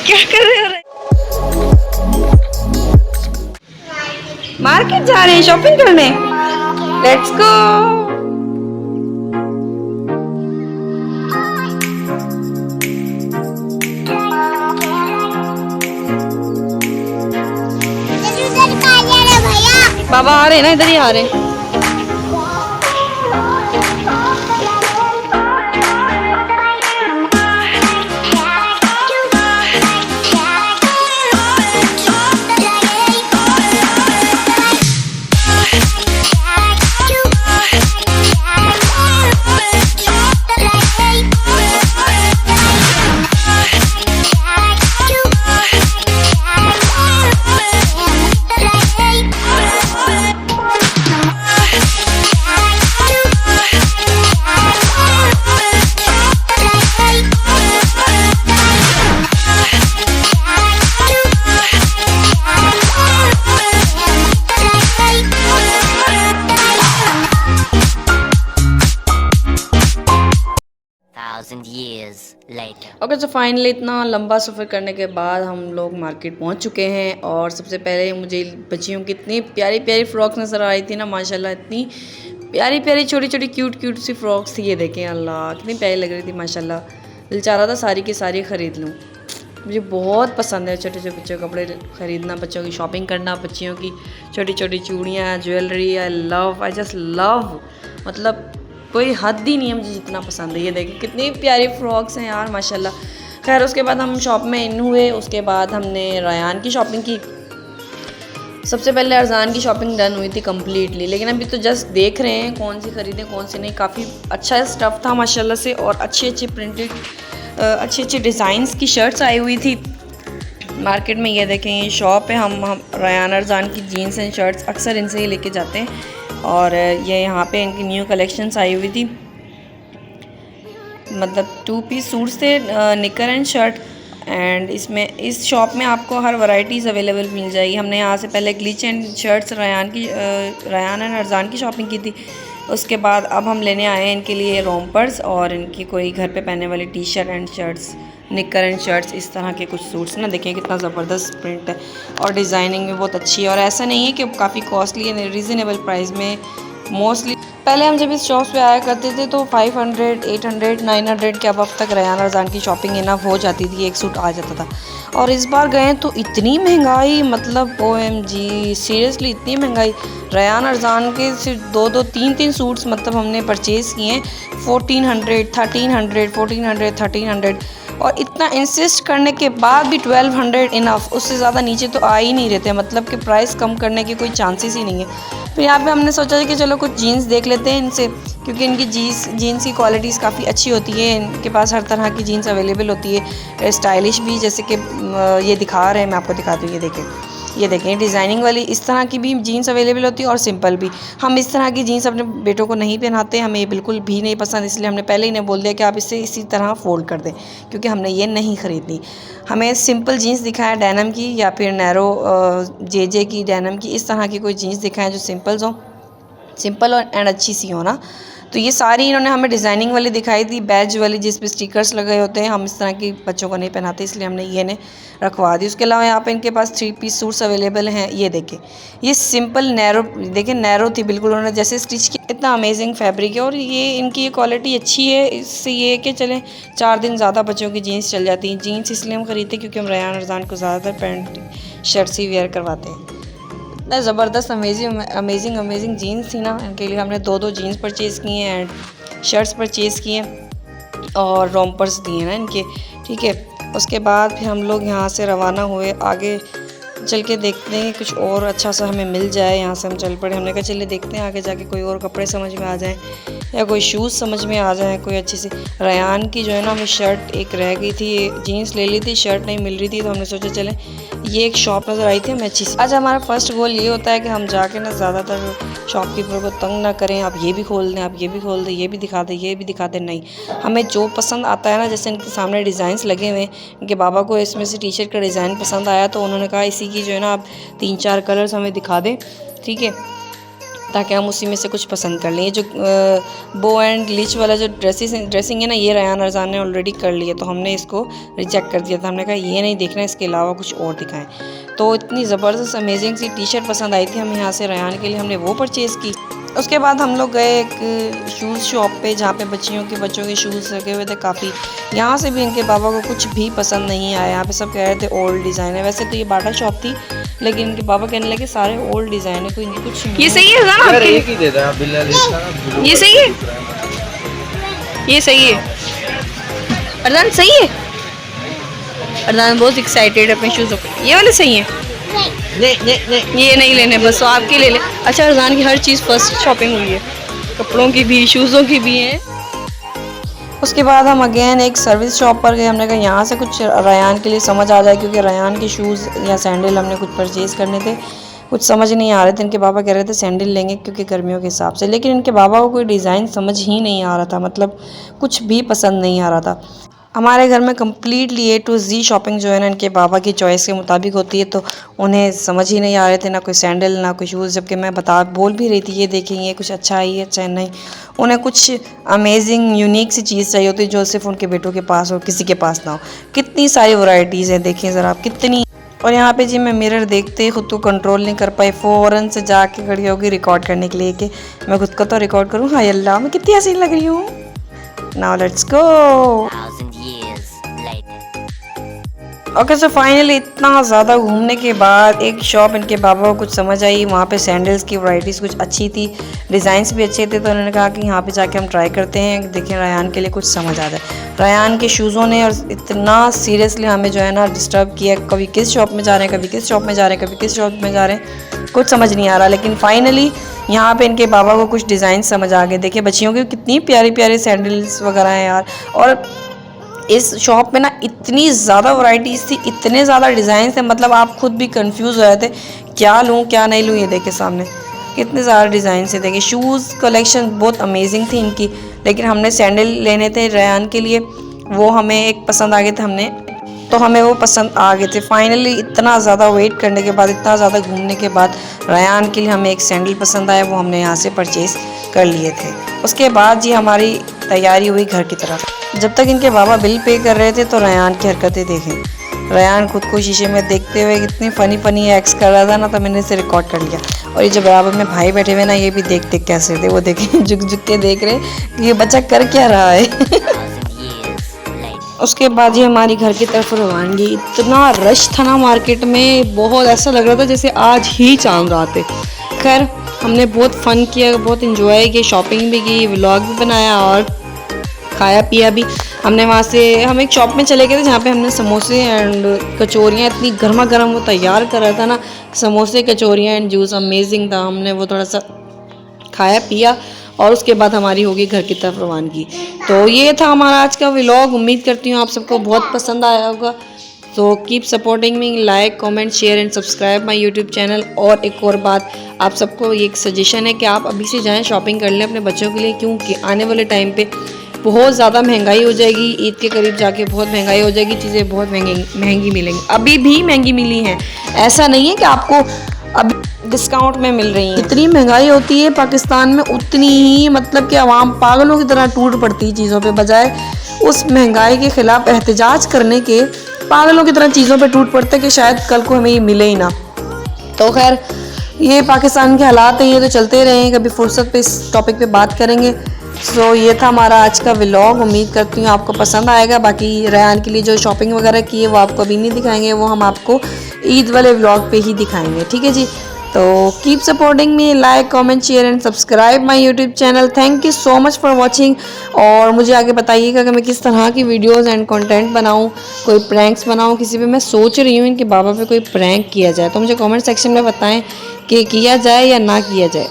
क्या कर रहे हो? मार्केट जा रहे हैं शॉपिंग करने। Let's go. बाबा आ रहे हैं ना, इधर ही आ रहे हैं। ओके तो फाइनली इतना लंबा सफ़र करने के बाद हम लोग मार्केट पहुंच चुके हैं। और सबसे पहले मुझे बच्चियों की इतनी प्यारी प्यारी फ्रॉक्स नज़र आ रही थी ना, माशाल्लाह इतनी प्यारी प्यारी छोटी छोटी क्यूट क्यूट सी फ्रॉक्स थी। ये देखें, अल्लाह कितनी प्यारी लग रही थी माशाल्लाह। दिल चाह रहा था सारी की सारी ख़रीद लूँ। मुझे बहुत पसंद है छोटे छोटे बच्चों के कपड़े ख़रीदना, बच्चों की शॉपिंग करना, बच्चियों की छोटी छोटी चूड़ियाँ, ज्वेलरी। आई जस्ट लव, मतलब कोई हद ही नहीं है मुझे जितना पसंद है। ये देखिए कितनी प्यारी फ्रॉक्स हैं यार माशाल्लाह। खैर उसके बाद हम शॉप में इन हुए, उसके बाद हमने रयान की शॉपिंग की। सबसे पहले अरजान की शॉपिंग डन हुई थी कम्प्लीटली, लेकिन अभी तो जस्ट देख रहे हैं कौन सी ख़रीदें कौन सी नहीं। काफ़ी अच्छा स्टफ़ था माशाल्लाह से, और अच्छे अच्छे प्रिंटेड अच्छे अच्छे डिज़ाइंस की शर्ट्स आई हुई थी मार्केट में। ये देखें, ये शॉप है। हम रयान अरजान की जीन्स एंड शर्ट्स अक्सर इनसे ही लेके जाते हैं। और ये यहाँ पे इनकी न्यू कलेक्शंस आई हुई थी, मतलब 2 पीस सूट्स थे, निकर एंड शर्ट। एंड इसमें इस शॉप में आपको हर वैरायटीज़ अवेलेबल मिल जाएगी। हमने यहाँ से पहले glitch and shirts Ryan and Arjan की शॉपिंग की थी। उसके बाद अब हम लेने आए हैं इनके लिए रोम्पर्स और इनकी कोई घर पे पहनने वाली टी शर्ट एंड शर्ट्स, निकर एंड शर्ट्स, इस तरह के कुछ सूट्स ना। देखें कितना ज़बरदस्त प्रिंट है और डिज़ाइनिंग भी बहुत अच्छी है। और ऐसा नहीं है कि काफ़ी कॉस्टली है, रीज़नेबल प्राइस में मोस्टली। पहले हम जब इस शॉप्स पे आया करते थे तो 500, 800, 900 के अब तक रयान अरजान की शॉपिंग इनफ हो जाती थी, एक सूट आ जाता था। और इस बार गए तो इतनी महंगाई, मतलब OMG सीरियसली इतनी महंगाई। रयान अरजान के सिर्फ 2-2, 3-3 सूट्स मतलब हमने परचेज़ किए हैं 1400, 1300, 1400, 1300। और इतना इंसिस्ट करने के बाद भी 1200 इनफ, उससे ज़्यादा नीचे तो आ ही नहीं रहते, मतलब कि प्राइस कम करने के कोई चांसेस ही नहीं है। फिर यहाँ पे हमने सोचा कि चलो कुछ जीन्स देख लेते हैं इनसे, क्योंकि इनकी जीन्स की क्वालिटीज़ काफ़ी अच्छी होती है। इनके पास हर तरह की जीन्स अवेलेबल होती है, स्टाइलिश भी, जैसे कि ये दिखा रहे हैं, मैं आपको दिखाती हूँ। ये देखें डिज़ाइनिंग वाली इस तरह की भी जीन्स अवेलेबल होती है और सिंपल भी। हम इस तरह की जीन्स अपने बेटों को नहीं पहनाते, हमें ये बिल्कुल भी नहीं पसंद, इसलिए हमने पहले ही बोल दिया कि आप इसे इसी तरह फ़ोल्ड कर दें, क्योंकि हमने ये नहीं ख़रीदनी। हमें सिंपल जीन्स दिखाएं डेनिम की, या फिर नैरो JJ की डेनिम की, इस तरह की कोई जीन्स दिखाएं जो सिंपल और एंड अच्छी सी हो ना। तो ये सारी इन्होंने हमें डिज़ाइनिंग वाली दिखाई थी, बैज वाली जिस पे स्टिकर्स लगे होते हैं। हम इस तरह की बच्चों को नहीं पहनाते, इसलिए हमने ये ने रखवा दी। उसके अलावा यहाँ पे इनके पास 3 पीस सूट्स अवेलेबल हैं। ये देखें, ये सिंपल नैरो, देखें नैरो थी बिल्कुल, उन्होंने जैसे स्टिच किया, इतना अमेजिंग फैब्रिक है। और ये इनकी ये क्वालिटी अच्छी है, इससे ये कि चलें 4 दिन ज़्यादा बच्चों की जीन्स चल जाती हैं। जीन्स इसलिए हम ख़रीदते क्योंकि हम रयान अरजान को ज़्यादातर पैंट शर्ट्स ही वेयर करवाते हैं। इतना ज़बरदस्त अमेजिंग जीन्स थी ना, इनके लिए हमने 2-2 जीन्स परचेज़ किए हैं एंड शर्ट्स परचेज़ किए और रोम्पर्स दिए ना इनके, ठीक है। उसके बाद फिर हम लोग यहाँ से रवाना हुए, आगे चल के देखते हैं कुछ और अच्छा सा हमें मिल जाए। यहाँ से हम चल पड़े, हमने कहा चलिए देखते हैं आगे जाके कोई और कपड़े समझ में आ जाएं या कोई शूज़ समझ में आ जाए कोई अच्छी सी। रयान की जो है ना, हमें शर्ट एक रह गई थी, जीन्स ले ली थी, शर्ट नहीं मिल रही थी, तो हमने सोचा चलें ये एक शॉप नज़र आई थी हमें अच्छी सी। आज हमारा फर्स्ट गोल ये होता है कि हम जाके ना ज़्यादातर शॉपकीपर को तंग ना करें, आप ये भी खोल दें, आप ये भी खोल दें, ये भी दिखा दें, ये भी दिखा दें। नहीं, हमें जो पसंद आता है ना, जैसे इनके सामने डिज़ाइंस लगे हुए हैं, इनके बाबा को इसमें से टी शर्ट का डिज़ाइन पसंद आया तो उन्होंने कहा इसी की जो है ना आप 3-4 कलर्स हमें दिखा दें, ठीक है। ताकि हम उसी में से कुछ पसंद कर लें। ये जो बो एंड ग्लिच वाला जो ड्रेसिंग है ना, ये रयान अरजान ने ऑलरेडी कर लिया, तो हमने इसको रिजेक्ट कर दिया था। हमने कहा ये नहीं देखना, इसके अलावा कुछ और दिखाएं। तो इतनी ज़बरदस्त अमेजिंग सी टी शर्ट पसंद आई थी हमें यहाँ से रयान के लिए, हमने वो परचेज़ की। उसके बाद हम लोग गए एक शूज़ शॉप पे जहाँ पे बच्चों के शूज़ लगे हुए थे काफ़ी। यहाँ से भी इनके बाबा को कुछ भी पसंद नहीं आया। यहाँ पे सब कह रहे थे ओल्ड डिज़ाइन है। वैसे तो ये बाटा शॉप थी, लेकिन इनके बाबा कहने लगे सारे ओल्ड डिज़ाइन है, कोई इनकी कुछ। ये सही है ना, एक ही दे दे बिल्ला। ये सही है, ये सही है। अरदान सही है, अरदान बहुत एक्साइटेड है अपने शूज़ पे। ये वाले सही है? नहीं, ये नहीं लेने, बस तो आपके ले ले। अच्छा, अरजान की हर चीज़ फर्स्ट शॉपिंग हुई है, कपड़ों की भी, शूज़ों की भी है। उसके बाद हम अगेन एक सर्विस शॉप पर गए। हमने कहा यहाँ से कुछ रयान के लिए समझ आ जाए, क्योंकि रयान के शूज़ या सैंडल हमने कुछ परचेज़ करने थे। कुछ समझ नहीं आ रहे थे। इनके बाबा कह रहे थे सैंडल लेंगे क्योंकि गर्मियों के हिसाब से, लेकिन इनके बाबा को कोई डिज़ाइन समझ ही नहीं आ रहा था, मतलब कुछ भी पसंद नहीं आ रहा था। हमारे घर में completely A to Z shopping जो है ना इनके बाबा की चॉइस के मुताबिक होती है, तो उन्हें समझ ही नहीं आ रहे थे, ना कोई सैंडल ना कोई शूज़। जबकि मैं बोल भी रही थी ये देखें, ये कुछ अच्छा है, ये अच्छा है, नहीं। उन्हें कुछ अमेजिंग यूनिक सी चीज़ चाहिए होती है जो सिर्फ उनके बेटों के पास और किसी के पास ना हो। कितनी सारी वैरायटीज़ है, देखें ज़रा आप कितनी। और यहाँ पे जी मैं मिरर देखते खुद को कंट्रोल नहीं कर पाई, फ़ौरन से जाके खड़ी होगी रिकॉर्ड करने के लिए कि मैं खुद को तो रिकॉर्ड करूँ। हाय अल्लाह, मैं कितनी हसीन लग रही हूँ। Now let's go. Okay, so finally इतना ज़्यादा घूमने के बाद एक शॉप इनके बाबा को कुछ समझ आई। वहाँ पे सैंडल्स की वैरायटीज़ कुछ अच्छी थी, डिज़ाइंस भी अच्छे थे, तो उन्होंने कहा कि यहाँ पे जाके हम ट्राई करते हैं, देखें रयान के लिए कुछ समझ आ जाए। रयान के शूज़ों ने और इतना सीरियसली हमें जो है ना डिस्टर्ब किया, कभी किस शॉप में जा रहे हैं, कभी किस शॉप में जा रहे हैं, कभी किस शॉप में जा रहे हैं, कुछ समझ नहीं आ रहा। लेकिन फाइनली यहाँ पे इनके बाबा को कुछ डिज़ाइन समझ आ गए। देखिए बच्चियों की कितनी प्यारी प्यारी सैंडल्स वगैरह हैं यार। और इस शॉप में ना इतनी ज़्यादा वैरायटीज़ थी, इतने ज़्यादा डिज़ाइन थे, मतलब आप खुद भी कंफ्यूज हो जाते क्या लूँ क्या नहीं लूँ। ये देखे सामने कितने ज़्यादा डिज़ाइन से, देखिए शूज़ कलेक्शन बहुत अमेजिंग थी इनकी। लेकिन हमने सैंडल लेने थे रयान के लिए, वो हमें एक पसंद आ गए थे, हमें वो पसंद आ गए थे। फाइनली इतना ज़्यादा वेट करने के बाद, इतना ज़्यादा घूमने के बाद रयान के लिए हमें एक सैंडल पसंद आया, वो हमने यहाँ से परचेज़ कर लिए थे। उसके बाद जी हमारी तैयारी हुई घर की तरफ। जब तक इनके बाबा बिल पे कर रहे थे तो रयान की हरकतें देखें। रयान खुद को शीशे में देखते हुए कितनी फ़नी एक्स कर रहा था ना, तो मैंने इसे रिकॉर्ड कर लिया। और ये जो बराबर में भाई बैठे हुए ना, ये भी देखते कैसे थे, वो देखें झुक झुक के देख रहे कि ये बच्चा कर क्या रहा है। उसके बाद ये हमारी घर की तरफ रवानगी। इतना रश था ना मार्केट में, बहुत ऐसा लग रहा था जैसे आज ही चांद रात है। खैर हमने बहुत फ़न किया, बहुत इंजॉय किया, शॉपिंग भी की, व्लॉग भी बनाया और खाया पिया भी। हमने वहाँ से हम एक शॉप में चले गए थे जहाँ पे हमने समोसे एंड कचौरियाँ, इतनी गर्मा गर्म वो तैयार कर रहा था ना, समोसे कचौरियाँ एंड जूस अमेजिंग था। हमने वो थोड़ा सा खाया पिया और उसके बाद हमारी होगी घर की तरफ रवानगी। तो ये था हमारा आज का व्लॉग। उम्मीद करती हूँ आप सबको बहुत पसंद आया होगा। तो keep supporting me, like comment share and subscribe my YouTube channel. और एक और बात, आप सबको ये एक सजेशन है कि आप अभी से जाएं शॉपिंग कर लें अपने बच्चों के लिए, क्योंकि आने वाले टाइम पे बहुत ज़्यादा महंगाई हो जाएगी। ईद के करीब जाके बहुत महंगाई हो जाएगी, चीज़ें बहुत महंगी मिलेंगी। अभी भी महंगी मिली हैं, ऐसा नहीं है कि आपको अब डिस्काउंट में मिल रही है। इतनी महंगाई होती है पाकिस्तान में, उतनी ही मतलब कि आवाम पागलों की तरह टूट पड़ती है चीज़ों पे, बजाय उस महंगाई के ख़िलाफ़ एहतजाज करने के पागलों की तरह चीज़ों पे टूट पड़ते कि शायद कल को हमें ये मिले ही ना। तो खैर ये पाकिस्तान के हालात हैं, ये तो चलते रहें, कभी फुर्सत पे इस टॉपिक पे बात करेंगे। सो ये था हमारा आज का व्लॉग। उम्मीद करती हूँ आपको पसंद आएगा। बाकी रयान के लिए जो शॉपिंग वगैरह की है वो आपको अभी नहीं दिखाएंगे, वो हम आपको ईद वाले व्लॉग पे ही दिखाएंगे, ठीक है जी। तो keep supporting me, like comment share and subscribe my YouTube channel. Thank you so much for watching. और मुझे आगे बताइएगा कि मैं किस तरह की वीडियोस एंड कंटेंट बनाऊं, कोई प्रैंक्स बनाऊं किसी पे। मैं सोच रही हूँ इनके बाबा पे कोई प्रैंक किया जाए, तो मुझे कमेंट सेक्शन में बताएं कि किया जाए या ना किया जाए।